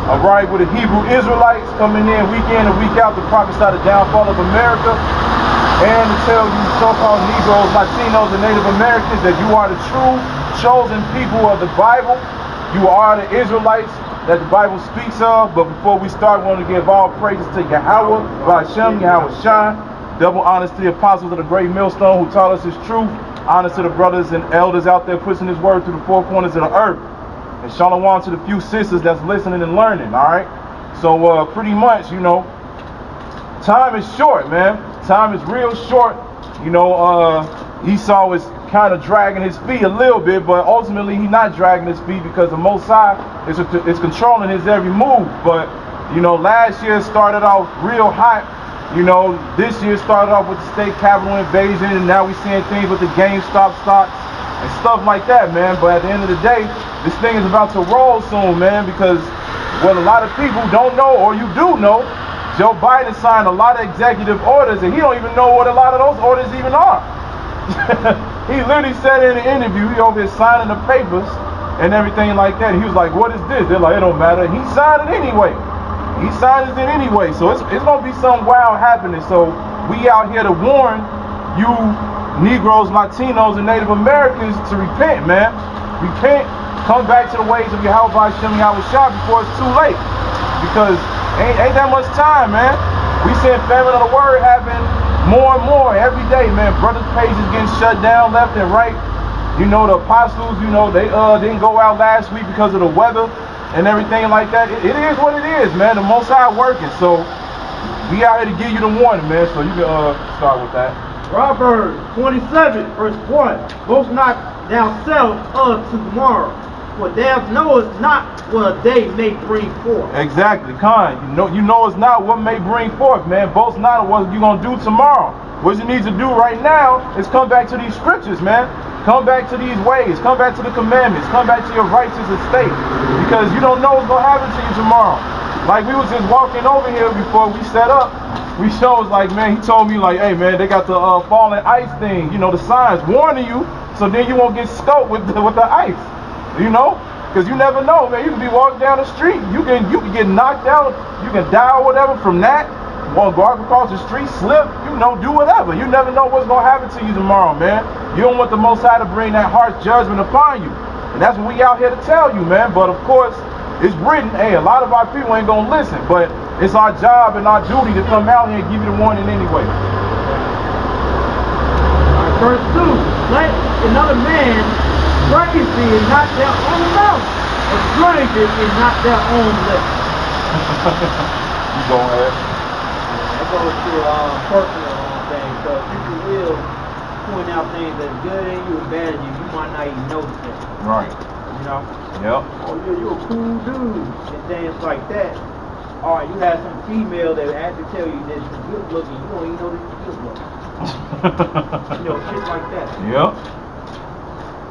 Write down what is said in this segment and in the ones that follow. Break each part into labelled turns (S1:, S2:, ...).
S1: All right, with the Hebrew Israelites coming in week and week out to prophesy the downfall of America and to tell you so-called Negroes, Latinos, and Native Americans that you are the true chosen people of the Bible. You are the Israelites that the Bible speaks of. But before we start, we want to give all praises to Yahweh, Hashem, Yahweh Shai. Double honors to the apostles of the great millstone who taught us his truth. Honors to the brothers and elders out there pushing his word through the four corners of the earth. And shalom to the few sisters that's listening and learning, all right? So pretty much, you know, time is short, man. Time is real short. You know, Esau is kind of dragging his feet a little bit, but ultimately he's not dragging his feet because the Most High is controlling his every move. But, you know, last year started off real hot. You know, this year started off with the state capitol invasion, and now we're seeing things with the GameStop stocks and stuff like that, man. But at the end of the day, this thing is about to roll soon, man, because what a lot of people don't know, or you do know, Joe Biden signed a lot of executive orders, and he don't even know what a lot of those orders even are. He literally said in an interview, he over here signing the papers and everything like that. He was like, what is this? They're like, it don't matter. He signed it anyway. He signs it anyway, so it's gonna be some wild happening. So we out here to warn you Negroes, Latinos, and Native Americans to repent, man. Repent, come back to the ways of Yahweh Hashem, Yahweh Shai before it's too late. Because ain't that much time, man. We seeing famine of the word happen more and more every day, man. Brothers' pages getting shut down left and right. You know, the apostles, you know, they didn't go out last week because of the weather and everything like that. It is what it is, man. The Most High working. So we out here to give you the warning, man. So you can start with that.
S2: Proverbs 27, verse 1. Boast not thyself of tomorrow, for thou knowest not what a day may bring forth.
S1: Exactly, Khan. You know it's not what may bring forth, man. Boast not of what you're gonna do tomorrow. What you need to do right now is come back to these scriptures, man. Come back to these ways. Come back to the commandments. Come back to your righteous estate. Because you don't know what's going to happen to you tomorrow. Like we was just walking over here before we set up. We was like, man, he told me like, hey, man, they got the falling ice thing. You know, the signs warning you. So then you won't get scoped with the ice. You know? Because you never know, man. You can be walking down the street. You can get knocked out. You can die or whatever from that. Want to go across the street, slip, you know, do whatever. You never know what's going to happen to you tomorrow, man. You don't want the Most High to bring that harsh judgment upon you. And that's what we out here to tell you, man. But, of course, it's written, hey, a lot of our people ain't going to listen. But it's our job and our duty to come out here and give you the warning anyway.
S2: Verse 2. Let another man praise thee and not their own mouth, or stranger is not their own lips.
S1: You go ahead.
S2: Goes to personal things. So if you will point out things that's good in you and bad in you, you might not even notice it.
S1: Right.
S2: You know?
S1: Yep.
S2: Oh yeah, you're a cool dude and things like that. Alright, you have some female that actually tell you that you're good looking, you don't even know that you're good looking. You know, shit like that.
S1: Yep.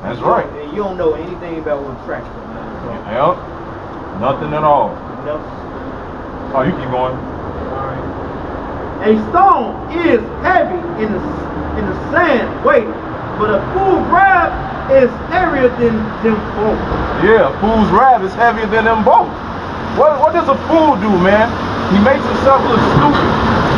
S1: That's right.
S2: And you don't know anything about what attracts them, man. So,
S1: yep. Nothing at all.
S2: Nope.
S1: Oh, you keep going.
S2: A stone is heavy in the sand weight, but a fool's wrath is heavier than them both.
S1: Yeah, a fool's wrath is heavier than them both. What does a fool do, man? He makes himself look stupid,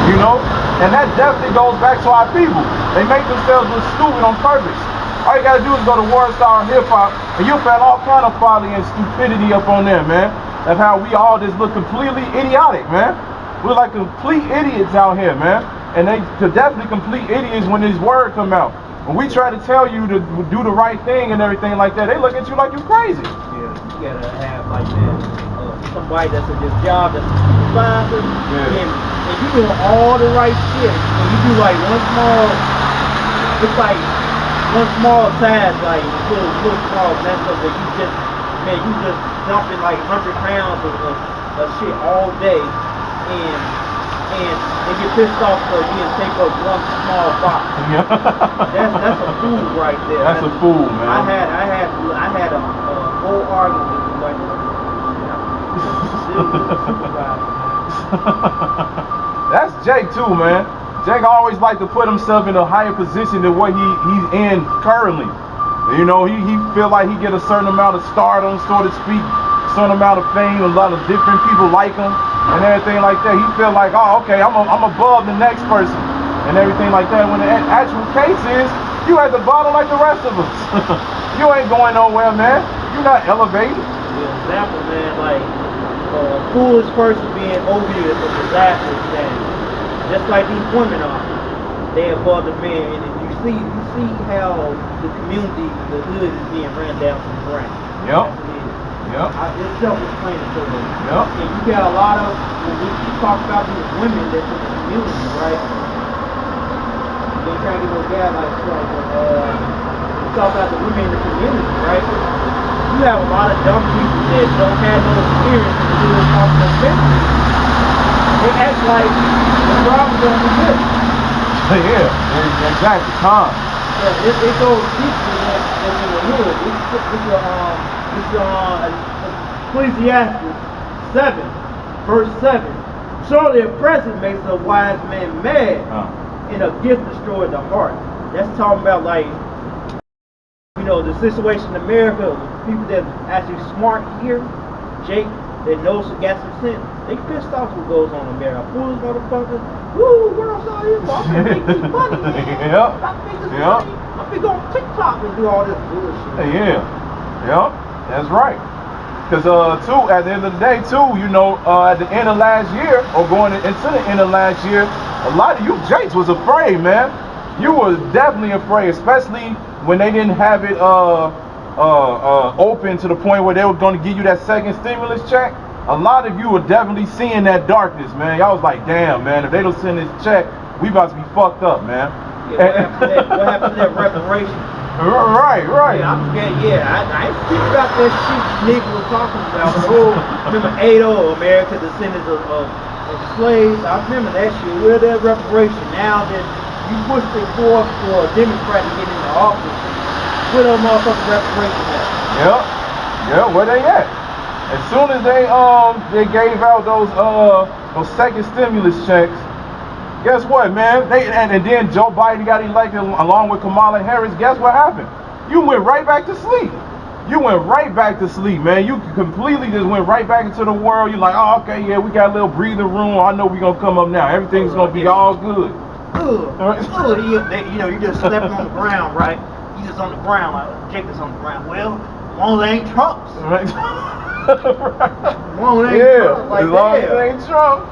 S1: you know? And that definitely goes back to our people. They make themselves look stupid on purpose. All you gotta do is go to Wordstar Hip Hop, and you'll find all kind of folly and stupidity up on there, man. Of how we all just look completely idiotic, man. We're like complete idiots out here, man. And they definitely complete idiots when this word come out. When we try to tell you to do the right thing and everything like that, they look at you like you crazy.
S2: Yeah, you gotta have like that. Somebody that's at this job that's a supervisor, and you doing all the right shit, and you do like one small task, like little small mess up that you just dumping like 100 pounds of shit all day. And get pissed off because you didn't take up one small box. That's a fool right there.
S1: That's a fool, man.
S2: I had a whole argument with like
S1: That's Jake too, man. Jake always like to put himself in a higher position than what he's in currently. You know, he feel like he get a certain amount of stardom, so to speak, certain amount of fame, a lot of different people like him and everything like that. He feel like, oh, okay, I'm above the next person and everything like that. When the actual case is, you at the bottom like the rest of us. You ain't going nowhere, man. You're not elevating.
S2: The example, man, like a foolish person being obvious of disaster standing, just like these women are. They above the men, and you see how the community, the hood is being ran down to the ground.
S1: Yep. Yep.
S2: It's self-explaining to them.
S1: Yep.
S2: And you got a lot of, when we talk about these women that's in the community, right? They try to go down like we talk about the women in the community, right? You have a lot of dumb people that don't have no experience in the hood talking about business. They act like the problems on the hood.
S1: Yeah, exactly. Time.
S2: Yeah, it goes deeper than in the hood. It's Ecclesiastes 7, verse 7. Surely a present makes a wise man mad, and a gift destroys the heart. That's talking about, like, you know, the situation in America, people that actually smart here, Jake, that knows the got some sense, they pissed off what goes on in America. Fools, motherfuckers, woo, world's all here, I'm gonna make this money, man.
S1: Yep.
S2: I'm gonna make this money. I'm gonna go on TikTok and do all this bullshit.
S1: Yeah. Yep. That's right. Because, too, at the end of the day, too, you know, at the end of last year, or going into the end of last year, a lot of you Jakes was afraid, man. You were definitely afraid, especially when they didn't have it open to the point where they were going to give you that second stimulus check. A lot of you were definitely seeing that darkness, man. Y'all was like, damn, man, if they don't send this check, we about to be fucked up, man.
S2: Yeah, what happened to that reparation?
S1: Right.
S2: Yeah, I'm scared. Yeah, I ain't speaking about that shit nigga was talking about. Remember 80, America, descendants of slaves. I remember that shit. Where that reparation? Now that you pushed it forth for a Democrat to get into office, where those motherfucking reparations at?
S1: Yep, where they at? As soon as they gave out those second stimulus checks, guess what, man? And then Joe Biden got elected along with Kamala Harris. Guess what happened? You went right back to sleep. You went right back to sleep, man. You completely just went right back into the world. You're like, oh, okay, yeah, we got a little breathing room. I know we're going to come up now. Everything's going to be all good.
S2: You know, you just slept on the ground, right? You just on the ground, like, Jacob's on the ground. Well, as long as they ain't Trumps.
S1: Right.
S2: As long as they ain't Trump, like,
S1: as long as it ain't Trump.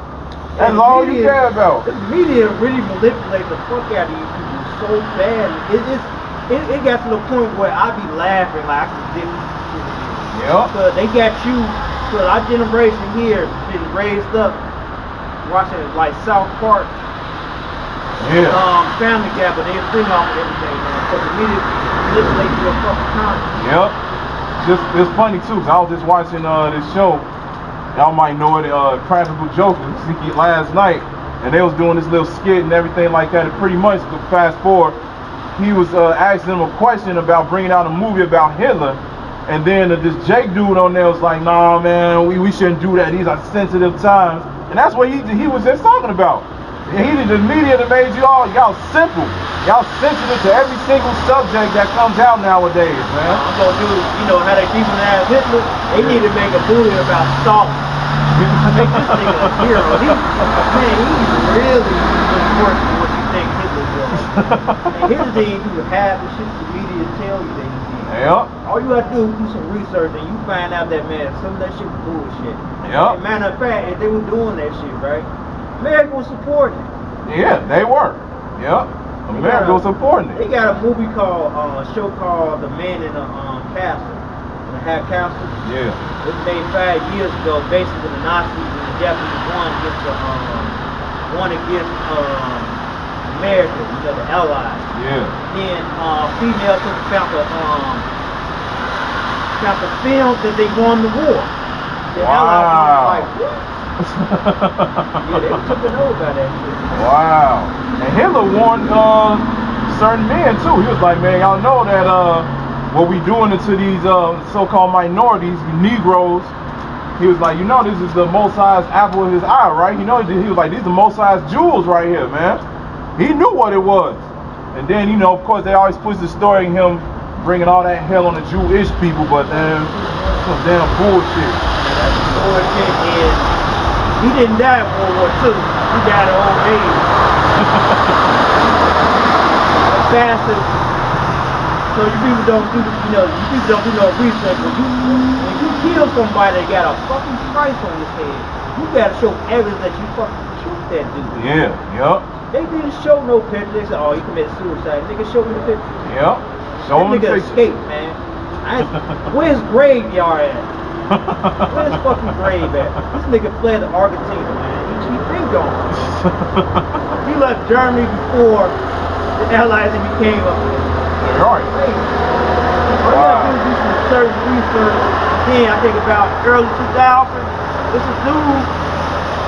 S1: That's all you care about.
S2: The media really manipulate the fuck out of you people so bad. It got to the point where I be laughing like I can dip.
S1: Yep.
S2: Because they got you, because our generation here been raised up watching like South Park, Family Guy, but they spin off everything, man. So the media manipulate your fucking time.
S1: Yep. It's funny too, because I was just watching this show. Y'all might know it, Practical Jokers, last night, and they was doing this little skit and everything like that. And pretty much, fast forward, he was asking them a question about bringing out a movie about Hitler, and then this Jake dude on there was like, nah, man, we shouldn't do that. These are sensitive times, and that's what he was just talking about. And the media that made y'all simple. Y'all sensitive to every single subject that comes out nowadays, man.
S2: I'm gonna do, you know, how they keep an ass Hitler. They need to make a movie about Stalin. Make this nigga a hero. He's really worse than what you think Hitler was. And Hitler didn't do half the shit the media tell you they did.
S1: Yep.
S2: All you have to do is do some research and you find out that, man, some of that shit was bullshit.
S1: Yep.
S2: Matter of fact, if they were doing that shit, right, America was supporting it.
S1: Yeah, they were. Yep. America was supporting it.
S2: They got a movie called, a show called The Man in the Castle. In the Half Castle.
S1: Yeah.
S2: It was made 5 years ago, basically the Nazis and the Japanese won against America, you know, the Allies.
S1: Yeah.
S2: Then female found the film that they won the war. The Allies were like, what? Yeah, they took it over by that shit.
S1: Wow. And Hitler warned certain men too. He was like, man, y'all know that what we doing to these so-called minorities, Negroes. He was like, you know, this is the Most High's apple of his eye, right? You know, he was like, these are the Most High's jewels right here, man. He knew what it was. And then, you know, of course, they always push the story of him bringing all that hell on the Jewish people, but then some damn bullshit.
S2: bullshit, and he didn't die in World War II. He died of old age. Bastard. So you people don't do, you people don't do no research. When you kill somebody that got a fucking price on his head, you gotta show evidence that you fucking killed that dude.
S1: Yeah, yup.
S2: They didn't show no picture. They said, oh, he committed suicide. Nigga, show me the picture.
S1: Yep. Show
S2: That
S1: me the
S2: nigga
S1: picture.
S2: escaped, man. Where's graveyard at? Where's fucking grave at? This nigga fled to Argentina, man. He been gone. He left Germany before the Allies even came up here.
S1: Right.
S2: All you gotta do is do some certain research. Then I think about early 2000s. This is dude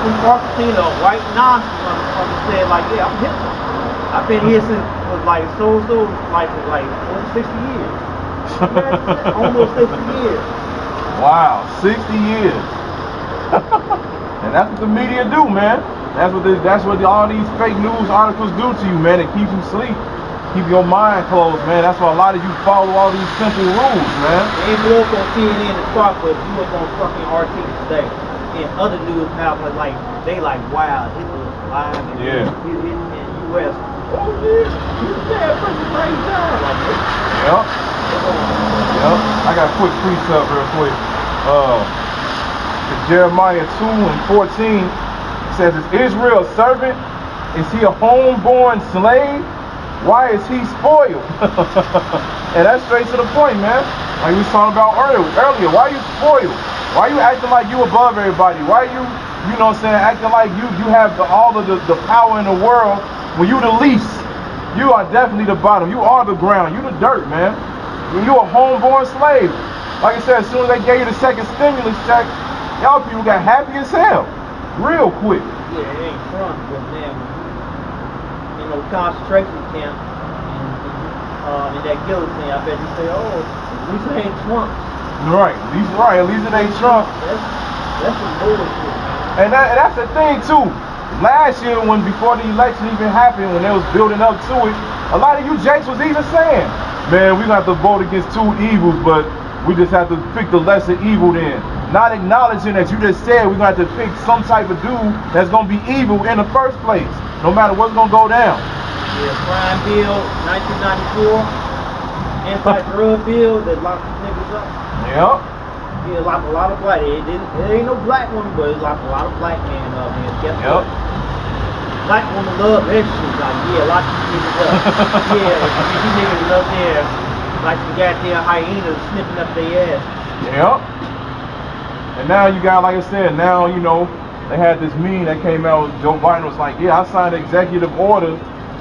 S2: from Argentina, a white nonsense motherfucker, said like, yeah, I'm Hitler. I've been here since like for like over 60 years. Almost 60 years.
S1: Wow, 60 years. And that's what the media do, man. That's what all these fake news articles do to you, man. It keeps you asleep. Keep your mind closed, man. That's why a lot of you follow all these simple rules, man.
S2: They ain't blew up on CNN and Fox, but blew up on fucking RT today. And other news outlets they like, wow, Hitler was alive in U.S. Oh yeah, he's a bad person right now. Like,
S1: yep. Yep. I got a quick precept real quick. Jeremiah 2 and 14 says, is Israel a servant? Is he a homeborn slave? Why is he spoiled? And that's straight to the point, man. Like we was talking about earlier. Why are you spoiled? Why are you acting like you above everybody? Why are you know what I'm saying, acting like you have all of the power in the world when you the least? You are definitely the bottom. You are the ground. You the dirt, man. You a homeborn slave. Like I said, as soon as they gave you the second stimulus check, y'all people got happy as hell. Real quick.
S2: Yeah, it ain't fun, but man, concentration camp in that guillotine, I bet you say, oh, at least it ain't Trump.
S1: Right, at least it ain't Trump.
S2: That's some bullshit, man.
S1: And that's the thing too. Last year, before the election even happened, when they was building up to it, a lot of you jakes was even saying, man, we got to vote against two evils, but we just have to pick the lesser evil then. Not acknowledging that you just said we're going to have to pick some type of dude that's going to be evil in the first place, no matter what's going to go down.
S2: Yeah, crime bill, 1994, anti-drug bill that locked niggas up.
S1: Yep.
S2: Yeah, locked a lot of black. It ain't no black woman, but it locked a lot of black men up. And guess what? Black women love extras. Like, yeah, lock these niggas up. Yeah, these niggas up there like some goddamn hyenas sniffing up their ass.
S1: Yep. And now you got, like I said, now, they had this meme that came out. Joe Biden was like, yeah, I signed an executive order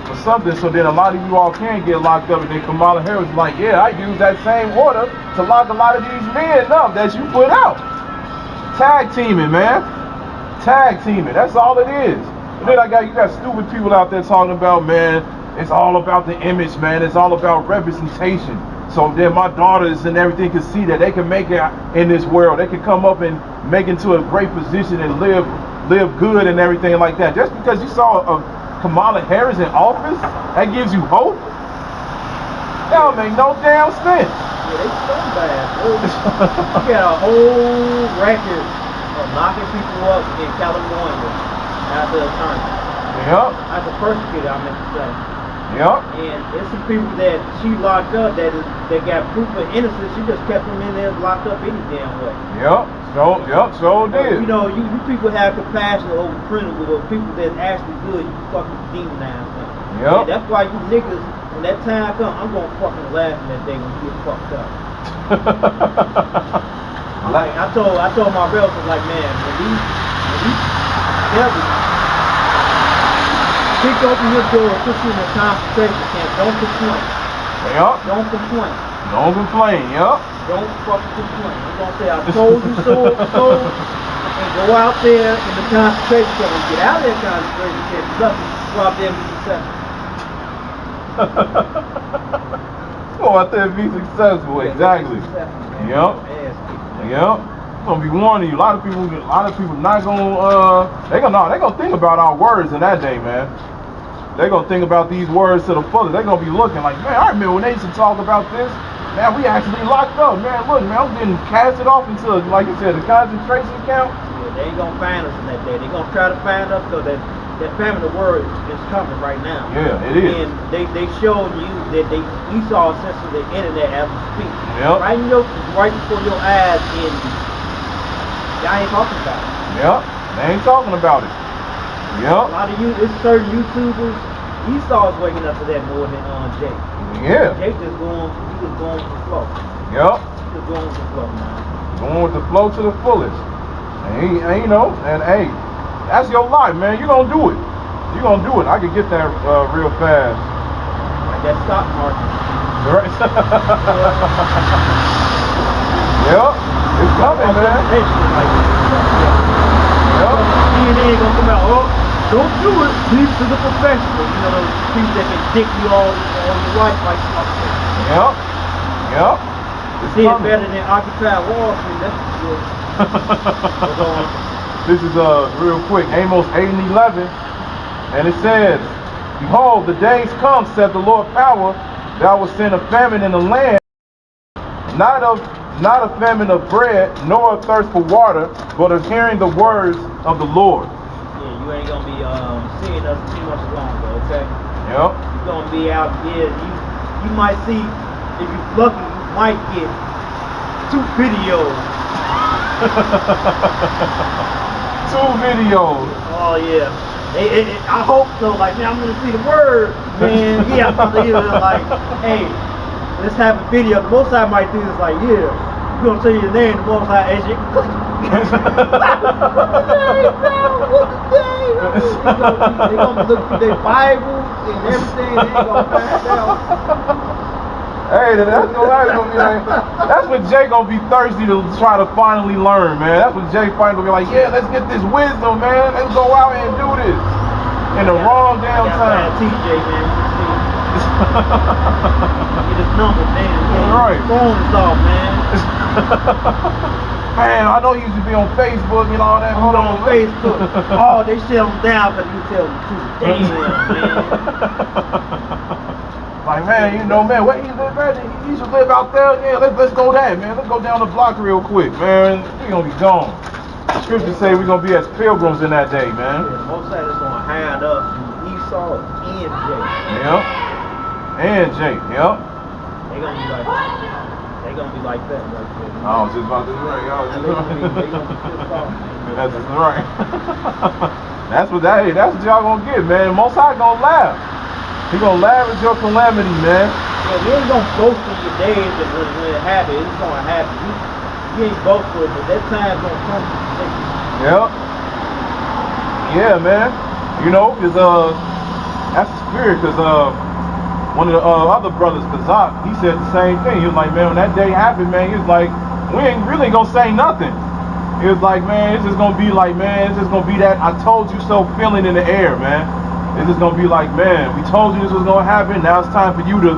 S1: or something, so then a lot of you all can get locked up. And then Kamala Harris was like, yeah, I used that same order to lock a lot of these men up that you put out. Tag teaming, man. Tag teaming. That's all it is. And then you got stupid people out there talking about, man, it's all about the image, man. It's all about representation. So then my daughters and everything can see that they can make it in this world. They can come up and make it into a great position and live good and everything like that. Just because you saw Kamala Harris in office, that gives you hope? That don't make no damn sense.
S2: Yeah, they scumbags. You got a whole record of knocking people up in California after the time.
S1: Yep.
S2: As a persecutor, I meant to say.
S1: Yep.
S2: And there's some people that she locked up that got proof of innocence. She just kept them in there locked up any damn way.
S1: Yep. So did.
S2: You people have compassion over criminals, over people that's actually good. You fucking demonize them.
S1: Yep.
S2: And that's why you niggas, when that time comes, I'm gonna fucking laugh in that day when you get fucked up. I told my relatives, like, man, when these devils kick open your door and put you in a concentration camp, don't complain.
S1: Yep.
S2: Don't complain.
S1: Don't complain, yep.
S2: Don't fucking complain. You're gonna say, I told you so, and go out there in the concentration camp and get out of that concentration camp. Nothing. Go out there and be successful.
S1: Go out there and be successful, exactly. Yep. Yep. I'm gonna be warning you. A lot of people not gonna they gonna think about our words in that day, man. They're gonna think about these words to the fullest. They're gonna be looking like, man, I remember when they used to talk about this. man, we actually locked up, man. Look, man, I'm getting casted off into, like you said, a concentration camp.
S2: Yeah, they ain't gonna find us in that day. They gonna try to find us because that famine of the word is coming right now.
S1: Yeah, it is.
S2: And they showed you that we saw essentially the internet as we speak.
S1: Yep.
S2: Right before your eyes, and y'all ain't talking about it.
S1: Yep, they ain't talking about it. Yep.
S2: A lot of it's certain YouTubers. Esau's waking up to that more than Jake.
S1: Yeah.
S2: Jake just going with the flow.
S1: Yep.
S2: Just going with the flow, man.
S1: Going with the flow to the fullest. And you know, and hey, that's your life, man. You gonna do it. You gonna do it. I can get that real fast.
S2: Like that stock market.
S1: Right. Yep. It's coming, man. Yep.
S2: DNA gonna come out. Oh, don't do it. Leave to the professional. You know those people that can dick you all your life like something.
S1: Yep. Yep. It's
S2: See it
S1: coming.
S2: better than Occupy Wall Street. That's for sure.
S1: This is real quick, Amos 8:11, and it says, "Behold, the days come, said the Lord power, that I will send a famine in the land, not a famine of bread, nor a thirst for water, but of hearing the words of the Lord."
S2: Yeah, you ain't gonna be seeing us too much longer, okay?
S1: Yep.
S2: You're gonna be out here. You might see, if you're lucky, you might get 2 videos.
S1: 2 videos.
S2: Oh yeah. I hope so. Like, man, I'm gonna see the word, man. Yeah, I'm about to hear it. Like, hey, let's have a video. The Most High might do this. Like, yeah, we're gonna tell you the name. The Most High, as you click. What's the name, bro? What's the name? They gonna look through their Bible and everything. They ain't gonna find out.
S1: Hey, that's gonna be like, that's when Jay gonna be thirsty to try to finally learn, man. That's when Jay finally gonna be like, yeah, let's get this wisdom, man. Let's go out and do this. In the wrong damn time.
S2: TJ, man. Get his number, man.
S1: Right.
S2: Phone is off, man.
S1: Man, I know you used to be on Facebook and all that.
S2: Hold on Facebook. Oh, they shut him down because you tell the truth. Damn, man.
S1: Like, man, you know, man, where he live at? He used to live out there. Yeah, let's go there, man. Let's go down the block real quick, man. We gonna be gone. The scriptures say we're gonna be as pilgrims in that day, man.
S2: Yeah, most of it's gonna hide up Esau and Jake.
S1: Yep. And Jake, yep.
S2: They gonna be like that, right there.
S1: I was just about to say,
S2: They gonna be pissed off.
S1: That's just right. That's what y'all gonna get, man. Most High gonna laugh. He gonna laugh at your calamity, man.
S2: Yeah, we ain't gonna boast in your days and when it happens, it's gonna happen. You ain't boast for it, but that time's gonna come.
S1: Yep. Yeah, man. You know, cause that's the spirit. Cause one of the other brothers, Kazak, he said the same thing. He was like, man, when that day happened, man, he was like, we ain't really gonna say nothing. He was like, man, it's just gonna be like, man, it's just gonna be that I told you so feeling in the air, man. It's just gonna be like, man, we told you this was gonna happen. Now it's time for you to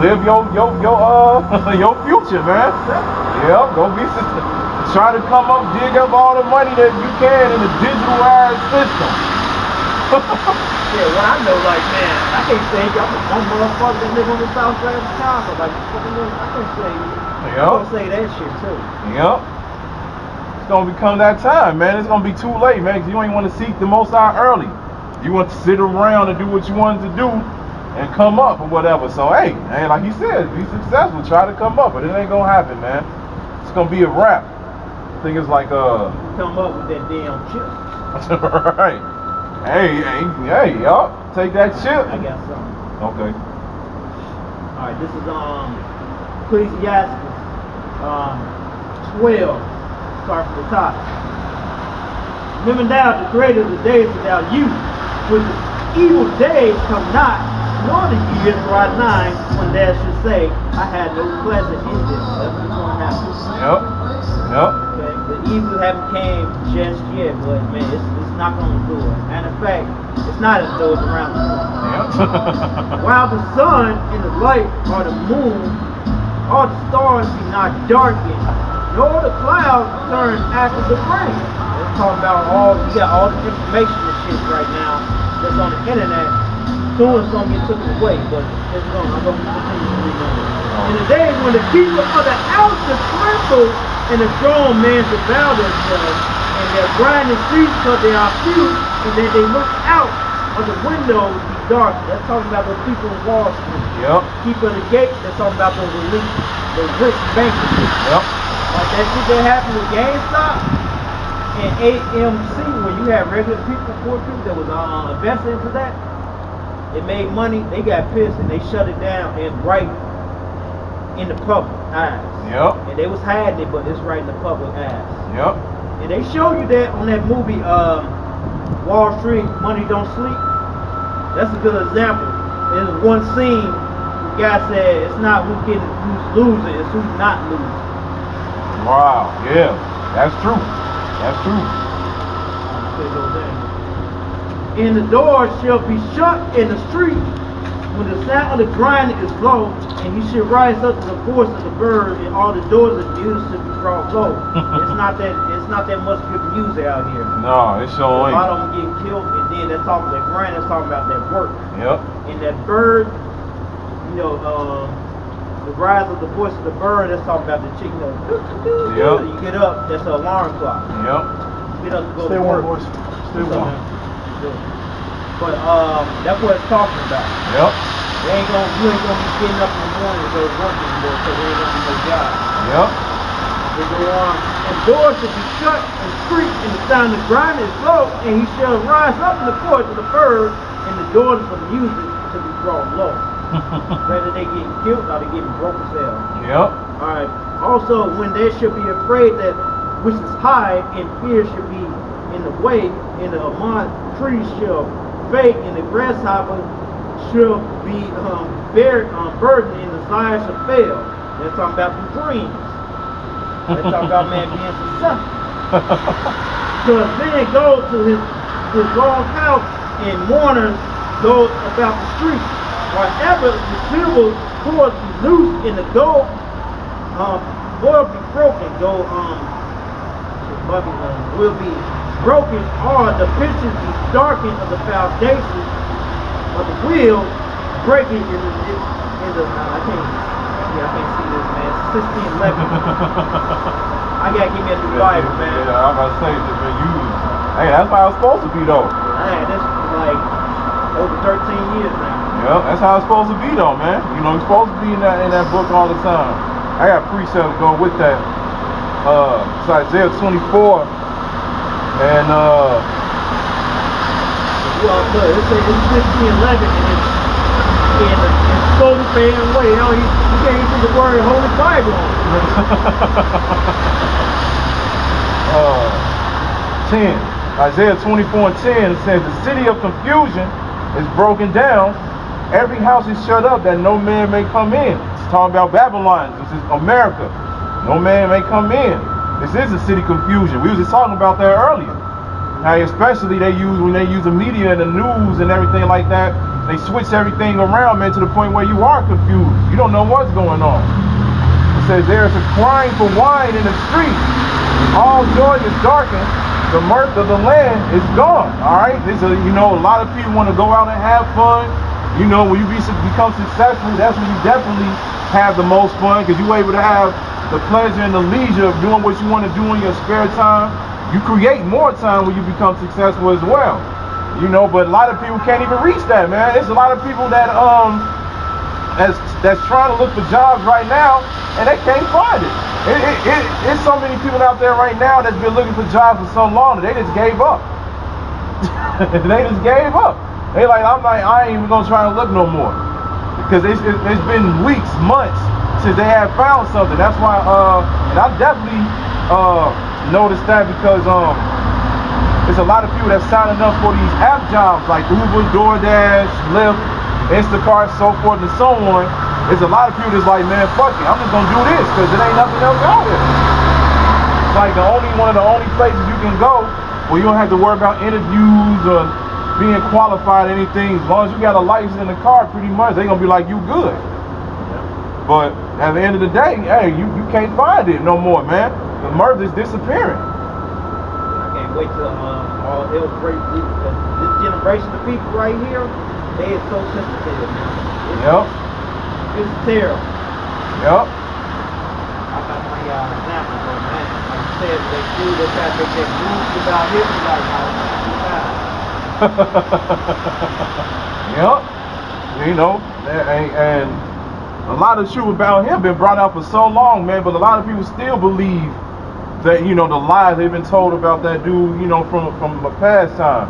S1: live your your future, man. Yep, go be try to come up, dig up all the money that you can in the digitalized system.
S2: Yeah, well, I know, like, man, I can't say I'm motherfucker that live on the south side of Chicago. Like, I can't say.
S1: Yep.
S2: I'm gonna say that shit too.
S1: Yep. It's gonna become that time, man. It's gonna be too late, man, because you ain't want to seek the Most High early. You want to sit around and do what you wanted to do and come up or whatever. So, hey, like he said, be successful. Try to come up, but it ain't going to happen, man. It's going to be a wrap. I think it's like,
S2: come up with that damn chip.
S1: Right. Hey, y'all. Take that chip.
S2: I got something.
S1: Okay.
S2: All right, this is Ecclesiastes 12. Start from the top. Remember now the greater the days without you, when the evil days come not, nor the years draw nigh, when thou should say, I had no pleasure in them. That's what's going to happen.
S1: Yep.
S2: Okay? The evil haven't came just yet, but man, it's not going to do it. And in fact, it's not as though it's around the corner.
S1: Yep.
S2: While the sun and the light or the moon or the stars be not darkened, nor the clouds turn after the rain. Talking about you got all the information and shit right now that's on the internet. soon it's gonna get taken away, but it's gonna. I'm gonna continue to read on it. In the days when the people of the house is trembled and the strong men devour themselves, and their grinding streets because they are few, and then they look out of the windows be dark. That's talking about those people in Wall Street.
S1: Yep.
S2: People at the gate, that's talking about those elite, the rich bankers.
S1: Yep.
S2: Like that shit that happened with GameStop and AMC, where you had regular people, poor people that was invested into that. It made money, they got pissed and they shut it down and right in the public eyes.
S1: Yep.
S2: And they was hiding it, but it's right in the public eyes.
S1: Yep.
S2: And they show you that on that movie, Wall Street, Money Don't Sleep. That's a good example. There's one scene, the guy said, it's not who's losing, it's who's not losing.
S1: Wow. Yeah. That's true. That's true.
S2: And the doors shall be shut in the street when the sound of the grinding is low, and he should rise up to the voice of the bird, and all the doors of the should be brought low. It's not that much good music out here.
S1: No, it's so
S2: A lot of them get killed, and then that's talking about that grind, that's talking about that work.
S1: Yep.
S2: And that bird, you know, the rise of the voice of the bird, that's talking about the chick, you know,
S1: yep.
S2: You get up, that's an alarm clock.
S1: Yep.
S2: Get up to go
S1: Stay
S2: to
S1: warm,
S2: work.
S1: boys. Stay warm.
S2: But that's what it's talking about.
S1: Yep.
S2: You ain't gonna be getting up in the morning to go to work anymore, because there ain't gonna be no job.
S1: Yep.
S2: They go on, and doors should be shut and street, and the sound of grinding is low, and he shall rise up in the court of the bird, and the doors of music to be brought low. Whether they get killed or they getting broke as hell.
S1: Yep.
S2: Alright. Also, when they should be afraid that which is high, and fear should be in the way, and the among trees shall fade, and the grasshopper shall be burdened, and the zion shall fail. That's talking about the dreams. That's talking about man being successful. Because man goes to his long house, and mourners go about the streets. Wherever the silver cord be loose, and the gold will be broken, will be broken, or the pitches be darkened of the foundation of the wheel, breaking in the I can't see this, man. 1611. I gotta give me a new Bible, man.
S1: Yeah, I'm about to say this, man. Hey, that's how it's supposed to be, though.
S2: Man, this is like over 13 years now.
S1: Yep, that's how it's supposed to be, though, man. You know, you're supposed to be in that book all the time. I got precepts going with that. It's Isaiah 24, and
S2: well, look, it says it's 15:11, and it's slowly fading away. You know, you can't even see the word Holy Bible on it.
S1: 10. Isaiah 24 and 10, it says, the city of confusion is broken down. Every house is shut up that no man may come in. It's talking about Babylon. This is America. No man may come in. This is a city confusion. We was just talking about that earlier. Now, especially when they use the media and the news and everything like that, they switch everything around, man, to the point where you are confused. You don't know what's going on. It says there is a crying for wine in the street. All joy is darkened. The mirth of the land is gone. All right. You know, a lot of people want to go out and have fun. You know, when you become successful, that's when you definitely have the most fun, because you're able to have the pleasure and the leisure of doing what you want to do in your spare time. You create more time when you become successful as well. You know, but a lot of people can't even reach that, man. There's a lot of people that that's trying to look for jobs right now, and they can't find it. It's so many people out there right now that's been looking for jobs for so long that they just gave up. They just gave up. I ain't even gonna try to look no more, because it's been weeks, months since they have found something. That's why, and I definitely noticed that, because there's a lot of people that's signing up for these app jobs like Uber, DoorDash, Lyft, Instacart, so forth and so on. There's a lot of people that's like, man, fuck it, I'm just gonna do this because there ain't nothing else out there. It's like one of the only places you can go where you don't have to worry about interviews or being qualified or anything. As long as you got a license in the car, pretty much they're gonna be like, you good. But at the end of the day, hey, you can't find it no more, man. The mirth is disappearing.
S2: I can't wait till all hell breaks loose, because this generation of people right here, They are so sensitive, man.
S1: Yep.
S2: It's terrible.
S1: Yep.
S2: I got my examples on that. Like you said, they do, they try to make that move about him, like,
S1: Yep. You know, and a lot of truth about him been brought out for so long, man, but a lot of people still believe that, you know, the lies they've been told about that dude, you know, from a past time.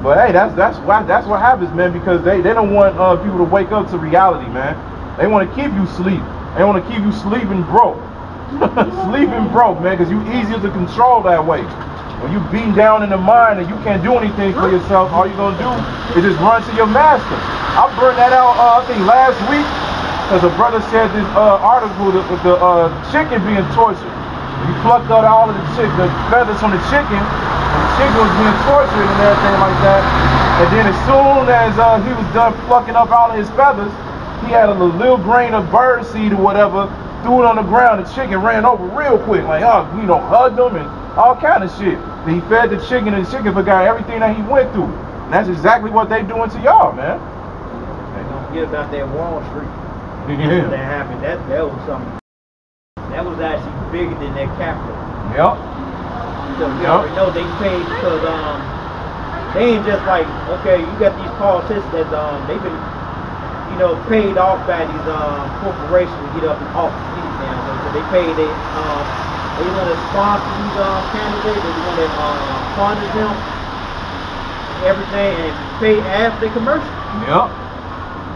S1: But hey, that's what happens, man, because they don't want people to wake up to reality, man. They want to keep you asleep. They want to keep you sleeping broke. Sleeping broke, man, because you easier to control that way. When you beaten down in the mind and you can't do anything for yourself, all you're going to do is just run to your master. I burned that out, I think, last week, because a brother said this article with the chicken being tortured. You plucked out all of the feathers from the chicken, and the chicken was being tortured and everything like that. And then as soon as he was done plucking up all of his feathers, he had a little grain of bird seed or whatever, threw it on the ground. The chicken ran over real quick, like, you know, hugged him and all kind of shit. Then he fed the chicken, and the chicken forgot everything that he went through. And that's exactly what they doing to y'all, man.
S2: Don't forget about that Wall Street.
S1: Yeah.
S2: That happened. That was something. That was actually bigger than that capital.
S1: Yep.
S2: So we already know they paid because they ain't just like, okay, you got these politicians that they've been, you know, paid off by these corporations to get up in office. So they paid they want to sponsor these candidates, they want to fund them, everything, and pay ads for their commercials.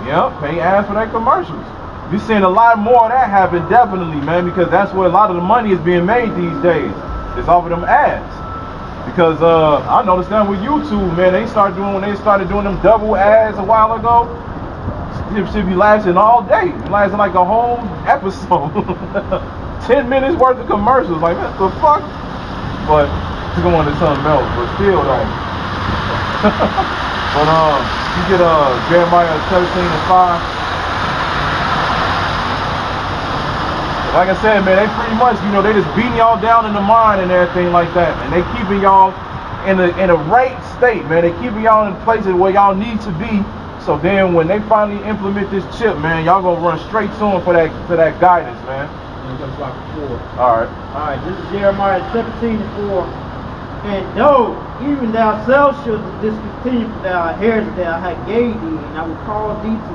S1: Yep, pay ads for their commercials. You're seeing a lot more of that happen, definitely, man, because that's where a lot of the money is being made these days. It's off of them ads. Because I noticed that with YouTube, man, when they started doing them double ads a while ago, it should be lasting all day. It lasting like a whole episode. 10 minutes worth of commercials. Like, what the fuck? But it's going to something else, but still though. But you get Jeremiah 13:5. Like I said, man, they pretty much, you know, they just beating y'all down in the mind and everything like that, man. They keeping y'all in a right state, man. They keeping y'all in places where y'all need to be. So then when they finally implement this chip, man, y'all gonna run straight to them for that guidance, man.
S2: Alright, this is Jeremiah 17:4. And no, even thyself shalt discontinue from thy heritage that I have gave thee, and I will cause thee to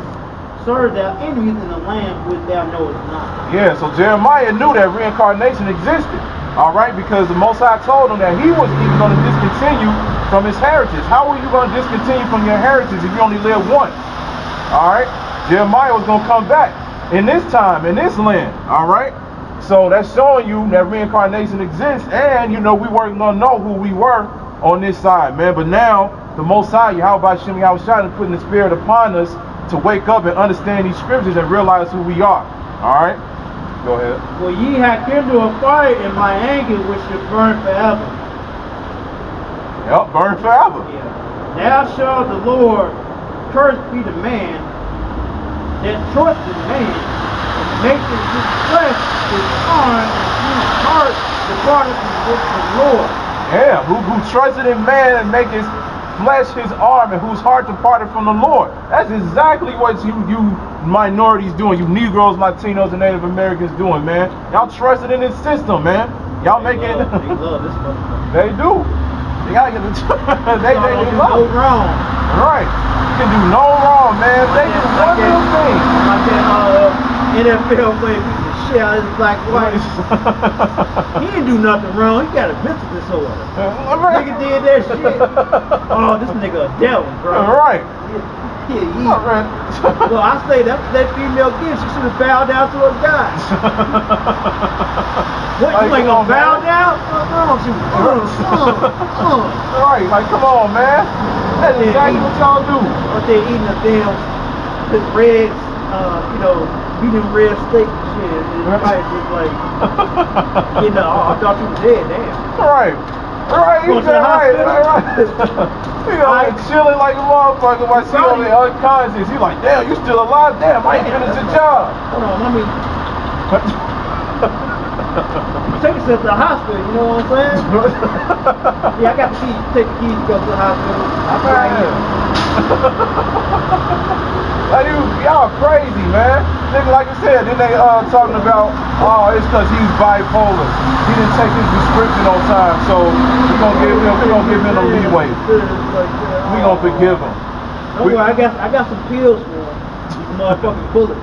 S2: serve thy enemies in the land which thou knowest not.
S1: Yeah, so Jeremiah knew that reincarnation existed, all right, because the Most High told him that he was even going to discontinue from his heritage. How are you going to discontinue from your heritage if you only live once? All right, Jeremiah was going to come back in this time, in this land, all right? So that's showing you that reincarnation exists, and, you know, we weren't going to know who we were on this side, man. But now, the Most High, Yahweh Shem Yahushua, is putting the Spirit upon us to wake up and understand these scriptures and realize who we are. All right? Go ahead.
S2: For ye have kindled a fire in my anger, which should burn forever.
S1: Yep, burn forever.
S2: Yeah. Now shall the Lord curse be the man that trusted man, and maketh his flesh his arm, and his heart departed from the Lord.
S1: Yeah, who trusted in man and make his flesh his arm, and whose heart departed from the Lord. That's exactly what you minorities doing, you Negroes, Latinos, and Native Americans doing, man. Y'all trusted in this system, man. Y'all making
S2: they love this motherfucker.
S1: They do. They gotta get the they love
S2: no wrong.
S1: Right. You can do no wrong, man. They do one little thing.
S2: Like that NFL player piece of shit out of his black wife. He didn't do nothing wrong. He got a mental disorder. Nigga did that shit. Oh, this nigga a devil, bro.
S1: Right.
S2: Yeah. Well, I say that female kid, she should have bowed down to her guy. What, you ain't gonna bow down?
S1: Right, like, come on, man. That's exactly what y'all do.
S2: But they're eating the damn red, medium red steak and shit. And it's just like, I thought you was dead, damn.
S1: Right. Right, you said right. You know, like chilling like a motherfucker while she on there unconscious. He like, damn, you still alive? Damn, I ain't finished the job.
S2: Hold on, let me. take yourself to the hospital, you know what I'm saying? Yeah, I got the keys. Take the keys to go to the hospital. I'm right here.
S1: Like, y'all crazy, man. Nigga, like I said, then they talking about, oh, it's because he's bipolar. He didn't take his prescription on time, so we gonna give him a leeway. We gonna forgive him.
S2: Don't worry, I got some pills for him. These motherfucking bullets.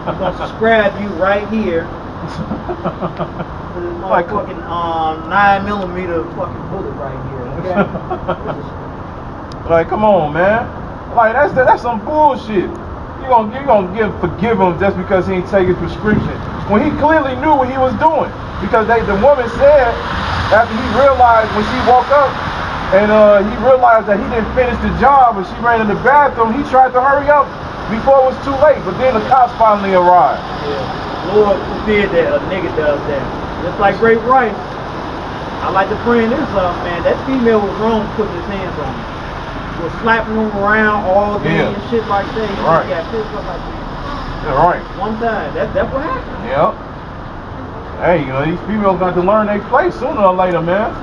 S2: I'm gonna subscribe you right here. This motherfucking 9mm fucking bullet right here. Okay.
S1: Like, come on, man. Like, that's some bullshit. You gonna forgive him just because he ain't take his prescription when he clearly knew what he was doing. Because the woman said after he realized when she woke up and he realized that he didn't finish the job and she ran in the bathroom, he tried to hurry up before it was too late. But then the cops finally arrived.
S2: Yeah, Lord forbid that a nigga does that. Just like Ray Rice. I like to bring this up, man. That female was wrong putting his hands on him. Was slapping him around all day and shit like that. He
S1: right.
S2: got pissed up like that.
S1: Yeah, right.
S2: One time. That's what happened.
S1: Yep. Hey, these females got to learn their place sooner or later, man.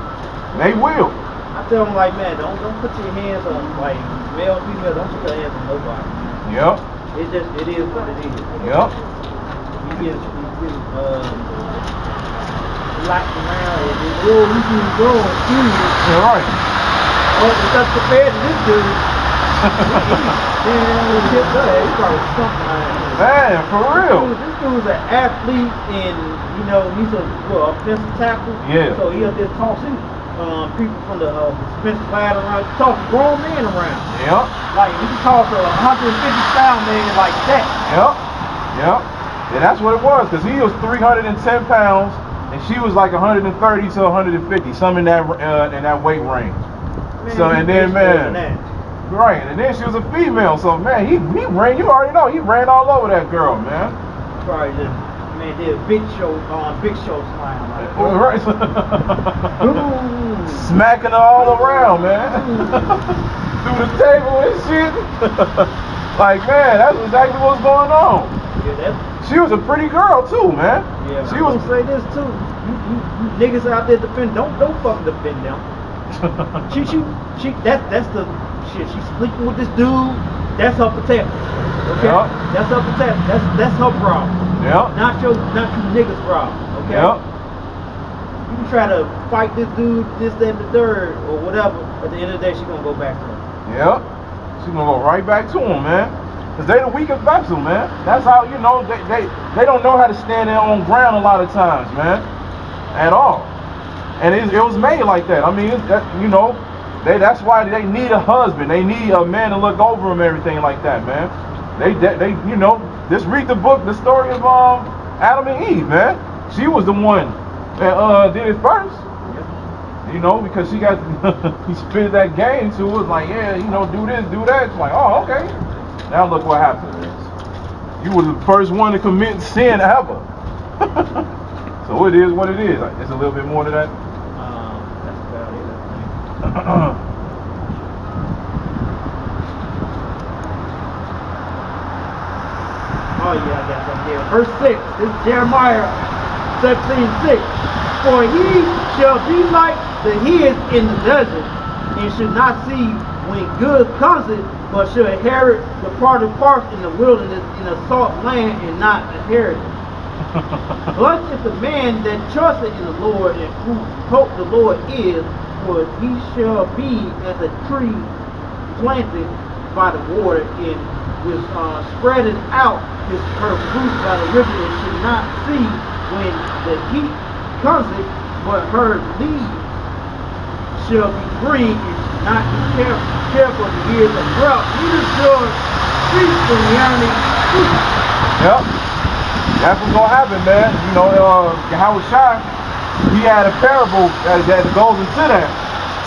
S1: They will.
S2: I tell them like, man, don't put your hands on like male, female. Don't put your hands on nobody.
S1: Yep.
S2: It is what it is.
S1: Yep.
S2: You get locked around and you can go and see.
S1: Yeah, right.
S2: Oh, it's not compared to this dude. He probably something like that.
S1: Man, for real.
S2: This dude's an athlete and, he's a offensive tackle.
S1: Yeah.
S2: So he up there tossing people from the defensive line around, tossing grown men around.
S1: Yep.
S2: Like, he can toss a 150-pound man like that.
S1: Yep. Yep. And that's what it was, because he was 310 pounds and she was like 130 to 150, some in that weight range. Man, so and then right, and then she was a female, so man, he ran. You already know he ran all over that girl, man.
S2: Probably just did a big show slam, like,
S1: right, smacking her all around, man, through the table and shit. Like, man, that's exactly what's going on.
S2: Yeah,
S1: she was a pretty girl too, man.
S2: Yeah,
S1: she was.
S2: Say this too. You niggas out there defend, don't fucking defend them. That's the shit. She's sleeping with this dude. That's her protection. Okay? Yep. That's her protection. That's her problem.
S1: Yeah.
S2: Not you niggas problem. Okay?
S1: Yep.
S2: You can try to fight this dude, this, that, and the third, or whatever. At the end of the day, she's gonna go back to him.
S1: Yep. She's gonna go right back to him, man. Cause they the weaker vessel, man. That's how they don't know how to stand their own ground a lot of times, man. At all. And it was made like that. I mean, that's why they need a husband. They need a man to look over them, everything like that, man. They just read the book, the story of Adam and Eve, man. She was the one that did it first. Because she got he spit that game to us, like, yeah, do this, do that. It's like, oh, okay. Now look what happened. You were the first one to commit sin ever. So it is what it is. It's a little bit more to that.
S2: That's about it, I think. Oh yeah, I got something here. Verse 6, this is Jeremiah 17:6. For he shall be like the heads in the desert, and should not see when good comes it, but shall inherit the part of parts in the wilderness, in a salt land, and not inherit it. Blessed is the man that trusteth in the Lord, and whose hope the Lord is, for he shall be as a tree planted by the water, and with spreading out her fruit by the river, and should not see when the heat comes it, but her leaves shall be green, and should not be careful of the years of drought, neither shall cease from yearning fruit.
S1: Yep. That's what's gonna happen, man. Howard Shai, he had a parable that goes into that,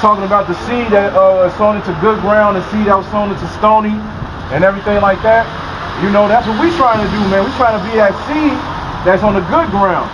S1: talking about the seed that is sown into good ground, the seed that was sown into stony, and everything like that. That's what we're trying to do, man. We're trying to be that seed that's on the good ground.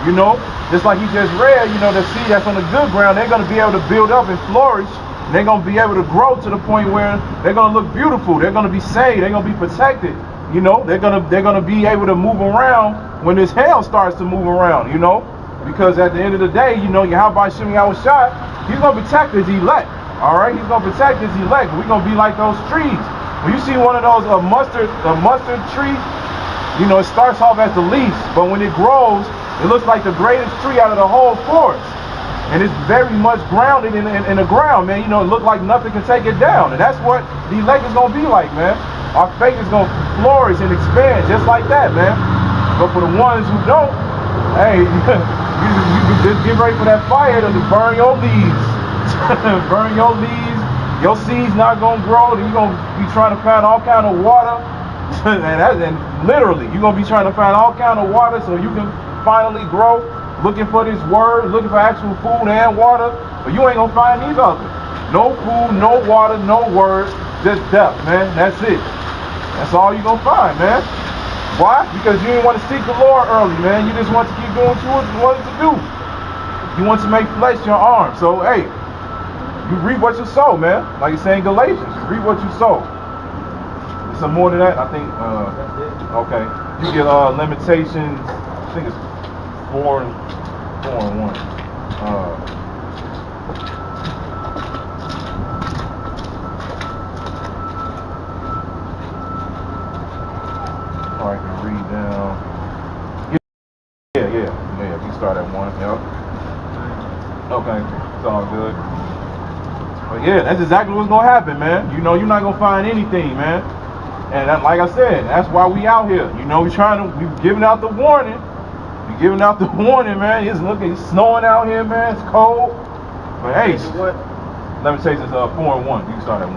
S1: Just like he just read, the seed that's on the good ground, they're gonna be able to build up and flourish. And they're gonna be able to grow to the point where they're gonna look beautiful. They're gonna be saved. They're gonna be protected. you know, they're gonna be able to move around when this hell starts to move around, you know, because at the end of the day, you know, Yahweh Shem Yahushua, he's gonna protect his elect. All right, he's gonna protect his elect. We're gonna be like those trees. When you see one of those mustard tree, you know, it starts off as the least, but when it grows, it looks like the greatest tree out of the whole forest. And it's very much grounded in the ground, man. You know, it looked like nothing can take it down. And that's what the elect is going to be like, man. Our faith is going to flourish and expand just like that, man. But for the ones who don't, hey, you just get ready for that fire to burn your leaves. Burn your leaves. Your seed's not going to grow. Then you're going to be trying to find all kind of water. and literally, you're going to be trying to find all kind of water so you can finally grow. Looking for this word, looking for actual food and water, but you ain't gonna find these others. No food, no water, no word, just death, man. That's it. That's all you gonna find, man. Why? Because you didn't want to seek the Lord early, man. You just want to keep doing what you wanted to do. You want to make flesh your arm. So, hey, you reap what you sow, man. Like it's saying Galatians, you reap what you sow. There's some more to that, I think.
S2: That's it.
S1: Okay. You get Limitations, I think it's 4 and 1. I can read down. Yeah. We start at 1. Yep. Okay, it's all good. But yeah, that's exactly what's gonna happen, man. You know, you're not gonna find anything, man. And that, like I said, that's why we out here. You know, we've given out the warning. Giving out the warning, man. It's snowing out here, man. It's cold. But hey, let me say this: 4 and 1. You can start at 1.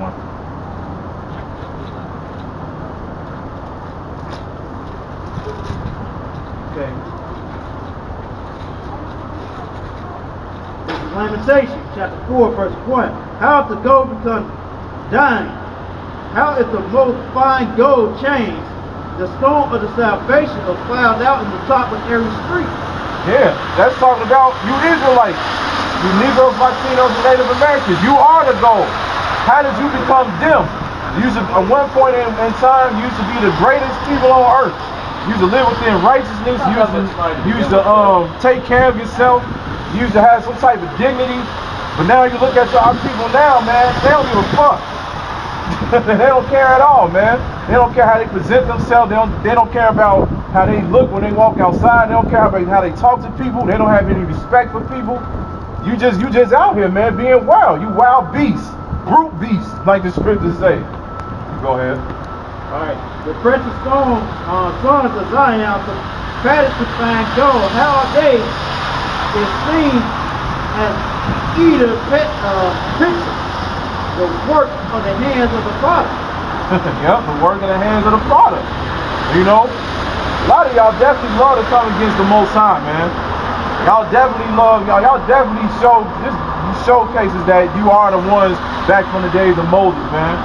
S2: Okay. This is Lamentations, chapter 4, verse 1. How if the gold becomes diamond? How if the most fine gold change? The stone of the salvation is found out in the top of every street.
S1: Yeah, that's talking about you Israelites, you Negroes, Latinos, and Native Americans. You are the gold. How did you become them? At one point in time, you used to be the greatest people on earth. You used to live within righteousness. You used to take care of yourself. You used to have some type of dignity. But now you look at our people now, man, they don't give a fuck. They don't care at all, man. They don't care how they present themselves. They don't care about how they look when they walk outside. They don't care about how they talk to people. They don't have any respect for people. You just out here, man, being wild. You wild beasts, brute beasts, like the scriptures say. Go ahead.
S2: All right. The precious sons of Zion, the fattest to find gold. How are they esteemed as eater princes? The work of the hands of the potter.
S1: Yep, the work of the hands of the potter. You know, a lot of y'all definitely love to come against the Most High, man. Y'all definitely love, y'all definitely showcases that you are the ones back from the days of Moses, man.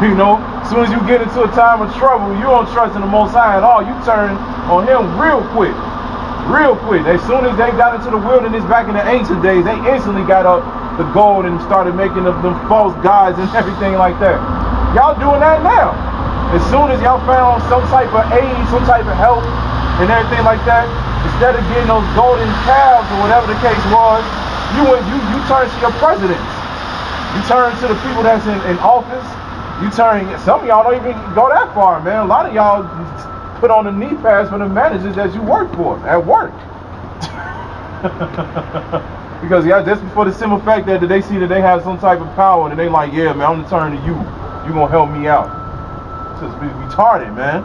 S1: You know, as soon as you get into a time of trouble, you don't trust in the Most High at all. You turn on him real quick. Real quick. As soon as they got into the wilderness back in the ancient days, they instantly got up the gold and started making them false gods and everything like that. Y'all doing that now. As soon as y'all found some type of aid, some type of help and everything like that, instead of getting those golden calves or whatever the case was, you turn to your presidents. You turn to the people that's in office. You turn, some of y'all don't even go that far, man. A lot of y'all put on the knee pads for the managers that you work for at work. Because just before the simple fact that they see that they have some type of power and they like, yeah, man, I'm gonna turn to you. You gonna help me out. It's just retarded, man.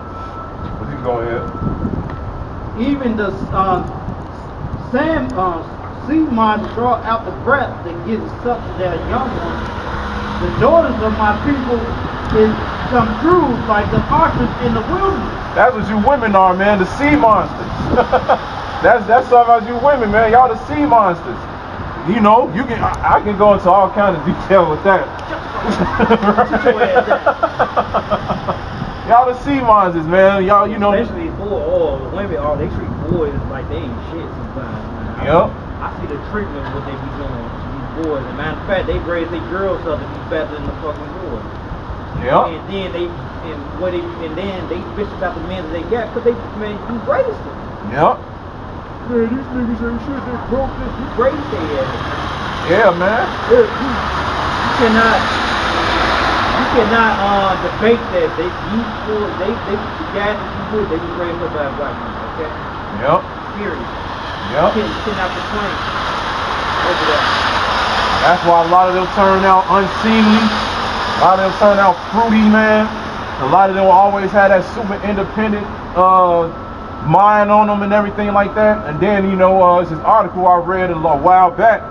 S1: But you go ahead.
S2: Even the sea moths draw out the breath that gives suck to their young ones. The daughters of my people is come true like the ostrich in the wilderness.
S1: That's what you women are, man. The sea monsters. That's something about you women, man. Y'all the sea monsters. You know, I can go into all kinds of detail with that. Y'all the sea monsters, man. Y'all, you know.
S2: Especially women, they treat boys like they ain't shit sometimes, man.
S1: Yep.
S2: I see the treatment what they be doing to these boys. As a matter of fact, they raise their girls up to be better than the fucking boys.
S1: Yeah.
S2: And then they bitch about the men that they got because you raised them.
S1: Yep.
S2: Man, these niggas ain't shit. They broke this. You raised their ass.
S1: Yeah, man.
S2: You cannot debate that the guys that you put, they was raised up by a black man. Okay.
S1: Yep.
S2: Period.
S1: Yep.
S2: You cannot complain over that.
S1: That's why a lot of them turn out unseemly. A lot of them turn out fruity, man. A lot of them always had that super independent mind on them and everything like that. And then, it's this article I read a while back,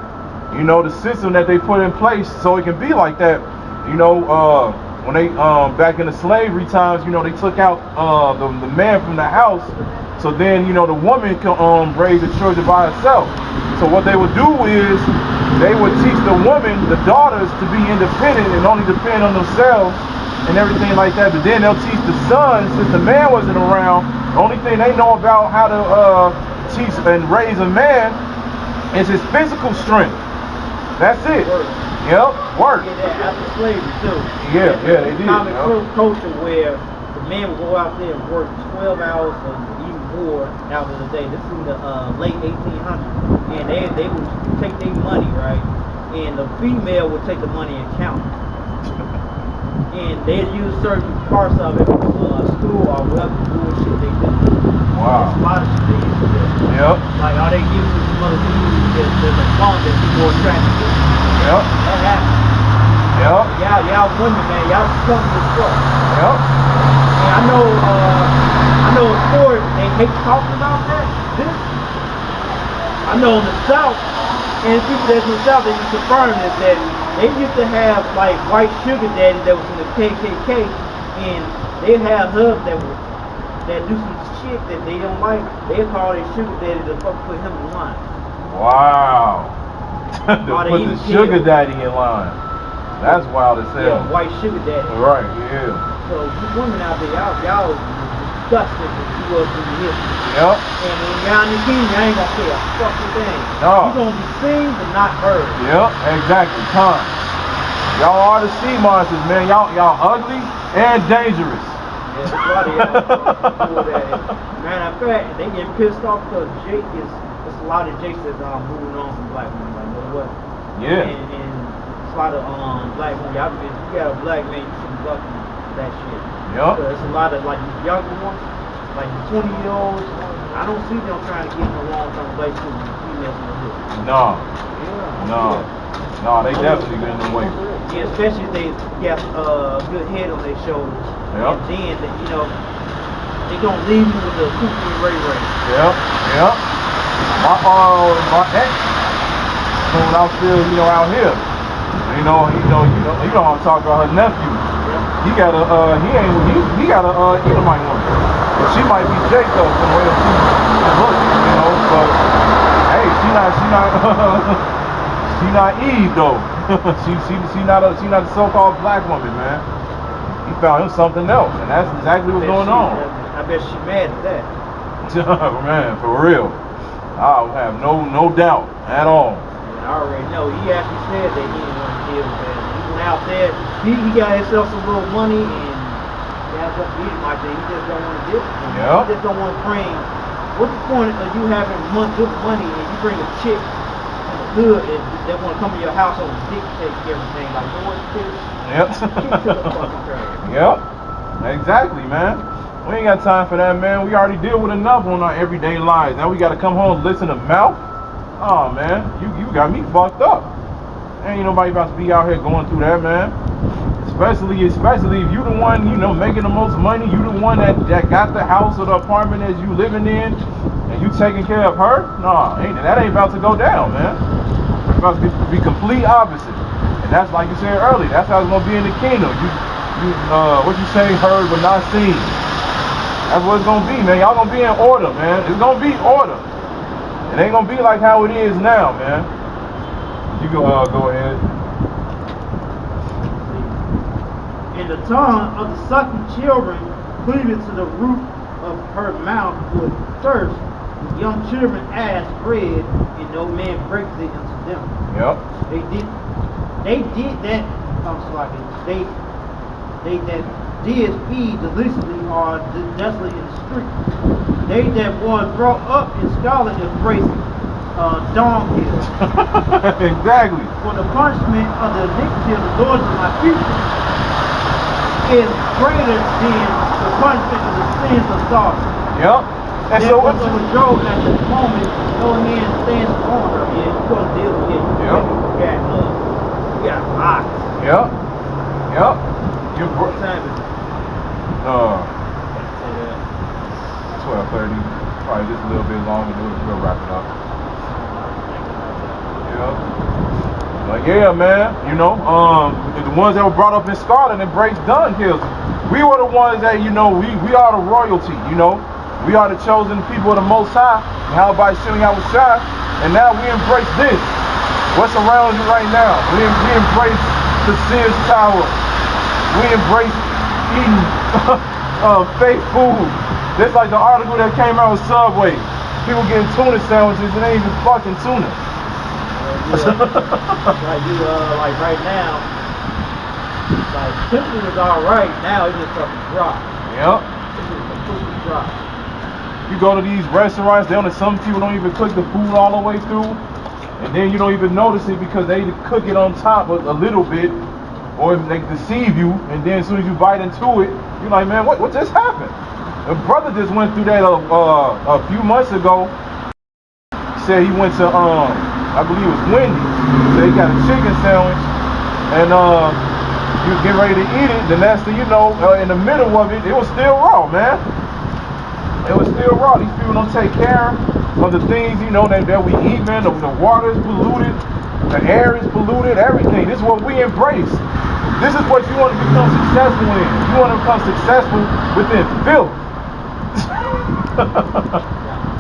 S1: the system that they put in place so it can be like that. When they, back in the slavery times, they took out the man from the house. So then, the woman can raise the children by herself. So what they would do is they would teach the woman, the daughters, to be independent and only depend on themselves and everything like that. But then they'll teach the sons, since the man wasn't around, the only thing they know about how to teach and raise a man is his physical strength. That's it.
S2: Work.
S1: Yep, work.
S2: Yeah, that after slavery too.
S1: Yeah, they did.
S2: Common culture where the man would go out there and work 12 hours or even more out of the day. This is in the late 1800s. And they would take their money, right? And the female would take the money and count it. And they'd use certain parts of it from school or whatever bullshit they do.
S1: Wow.
S2: There's a lot of shit they used to do.
S1: Yep.
S2: Like, are they giving some other dudes there's a bond that's more attractive to?
S1: Yep.
S2: That happens.
S1: Yep.
S2: Y'all women, man, y'all come to fuck.
S1: Yep.
S2: And I know in Florida, they hate talking about that. I know in the South, and people that's in the South, they can confirm this, that they used to have like white sugar daddy that was in the KKK, and they have hubs that do some shit that they don't like. They call their sugar daddy to fuck put him in line.
S1: Wow. To put the sugar daddy in line. That's wild as hell.
S2: Yeah, white sugar daddy.
S1: Right, yeah.
S2: So you women out there, y'all disgusting as you was in the history.
S1: Yep.
S2: And when y'all in the kingdom, y'all ain't gonna say a fucking thing.
S1: No.
S2: You're gonna be seen but not heard.
S1: Yep, exactly. Time. Y'all are the sea monsters, man. Y'all ugly and dangerous.
S2: Yeah, a lot of y'all that. Matter of fact, they getting pissed off because Jake it's a lot of Jakes that's moving on from black women. Like, you know what?
S1: Yeah.
S2: And it's a lot of black women. Y'all, if you got a black man, you should welcome that shit.
S1: Yep.
S2: There's a lot of like these younger ones, like the 20-year-olds. I don't see them trying to get in a long-term relationship with females in the hood.
S1: No.
S2: Yeah.
S1: No. No, they definitely get in the way.
S2: Yeah, especially if they got a good head on their shoulders.
S1: Yep.
S2: And then, they gonna leave you with the Cooper and Ray Ray.
S1: Yep. Yep. My ex, when I was still, out here, you know how I'm talking about her nephew. He got a he got a Ephraim woman. But she might be Jake though, from the way she looks, but hey, she not Eve though. she not a so-called black woman, man. He found him something else, and that's exactly what's going on.
S2: I bet she mad at that.
S1: Man, for real. I have no doubt at all.
S2: I already know. He actually said that he didn't want to deal with that. He went out there, he got himself some little money, and that's what he might say. He just don't want to deal with it.
S1: Yep.
S2: He just don't want to bring. What's the point of you having good money and you bring a chick from the hood and they want to come to your house and dictate everything? Like, you know what, kid?
S1: Yep.
S2: Kick to the fucking curb.
S1: Yep. Exactly, man. We ain't got time for that, man. We already deal with enough on our everyday lives. Now we got to come home and listen to mouth. Oh, man, you got me fucked up. Ain't nobody about to be out here going through that, man. Especially if you the one, making the most money. You the one that got the house or the apartment that you living in, and you taking care of her. Nah, that ain't about to go down, man. It's about to be complete opposite. And that's like you said earlier. That's how it's gonna be in the kingdom. What you say, heard but not seen. That's what it's gonna be, man. Y'all gonna be in order, man. It's gonna be order. It ain't gonna be like how it is now, man. You go ahead.
S2: And the tongue of the sucking children cleaving to the roof of her mouth with thirst. The young children ask bread, and no man breaks it unto them.
S1: Yep.
S2: They did that. I'm sorry. they that did feed deliciously are desolate in the street. They that was brought up in scarlet embrace dunghill.
S1: Exactly.
S2: For the punishment of the iniquity of the Lord of my people is greater than the punishment of the sins of Sodom.
S1: Yep. And so what's
S2: the Job at this moment, no man stands on her. Yeah, you're gonna deal with it.
S1: Yep.
S2: You got rocks.
S1: Yep. Yep. You
S2: What time is it?
S1: 12:30. Probably just a little bit longer, we'll wrap it up. Yeah. Like, yeah, man, you know, the ones that were brought up in Scotland and breaks dunghills. We were the ones that, you know, we are the royalty, you know. We are the chosen people of the Most High. How about Simeon Dominicans? And now we embrace this. What's around you right now? We embrace the Sears Tower. We embrace eating fake food. Just like the article that came out with Subway. People getting tuna sandwiches and they ain't even fucking tuna.
S2: Like right now, like temperature is alright. Now it's just fucking drop.
S1: Yep.
S2: It's just completely drop.
S1: You go to these restaurants, some people don't even cook the food all the way through. And then you don't even notice it because they cook it on top a little bit. Or they deceive you, and then as soon as you bite into it, you're like, man, what just happened? A brother just went through that a few months ago. He said he went to, I believe it was Wendy's. So he got a chicken sandwich, and he was getting ready to eat it. The next thing you know, in the middle of it, it was still raw, man. It was still raw. These people don't take care of the things, you know, that we eat, man. The water is polluted, the air is polluted, everything. This is what we embrace. This is what you want to become successful in. You want to become successful within filth.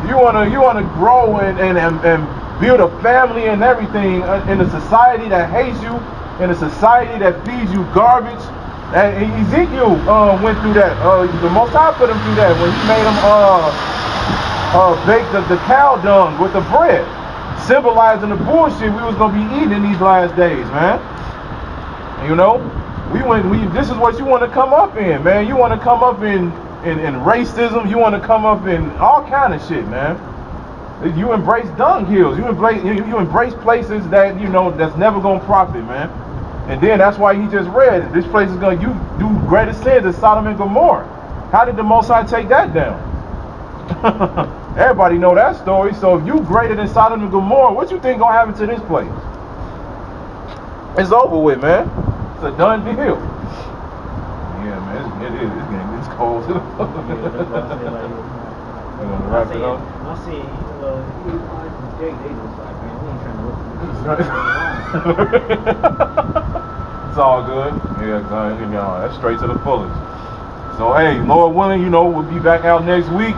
S1: you want to grow and build a family and everything in a society that hates you, in a society that feeds you garbage. And Ezekiel went through that. The Most High put him through that when he made him bake the cow dung with the bread, symbolizing the bullshit we was gonna be eating in these last days, man. You know, this is what you want to come up in, man. You want to come up in racism. You want to come up in all kind of shit, man. You embrace dunghills. You embrace places that, you know, that's never gonna profit, man. And then that's why he just read, this place is gonna do greater sins than Sodom and Gomorrah. How did the Most High take that down? Everybody know that story. So if you greater than Sodom and Gomorrah, what you think gonna happen to this place? It's over with, man. It's a done deal. Yeah, man, it is. It's cold. You want to wrap it up?
S2: I see, they just like, man, we ain't trying to
S1: It's all good. Yeah, you know, that's straight to the fullest. So, hey, Lord willing, you know, we'll be back out next week.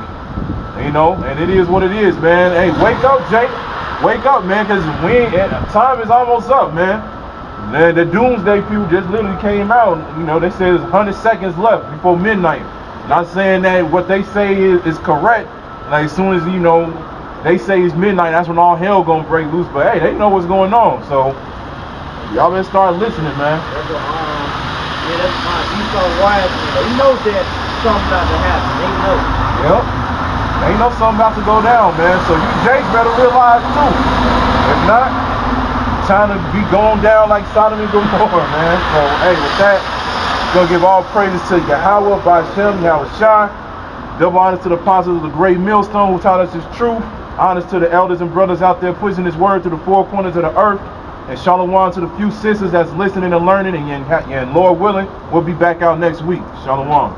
S1: You know, and it is what it is, man. Hey, wake up, Jake. Wake up, man, because time is almost up, man. The doomsday people just literally came out. You know, they said there's 100 seconds left before midnight. Not saying that what they say is correct. Like, as soon as, you know, they say it's midnight, that's when all hell gonna break loose. But hey, they know what's going on. So y'all better start listening, man.
S2: That's fine. You so wise, man. They know that something's about to happen. They know.
S1: Yep. They know something about to go down, man. So you Jake better realize too. If not, time to be going down like Sodom and Gomorrah, man. So hey, with that, gonna give all praises to Yahweh, Bashem, Yahushua. Double honors to the apostles of the great millstone who taught us his truth. Honors to the elders and brothers out there pushing his word to the four corners of the earth. And shalom to the few sisters that's listening and learning. And Lord willing, we'll be back out next week. Shalom.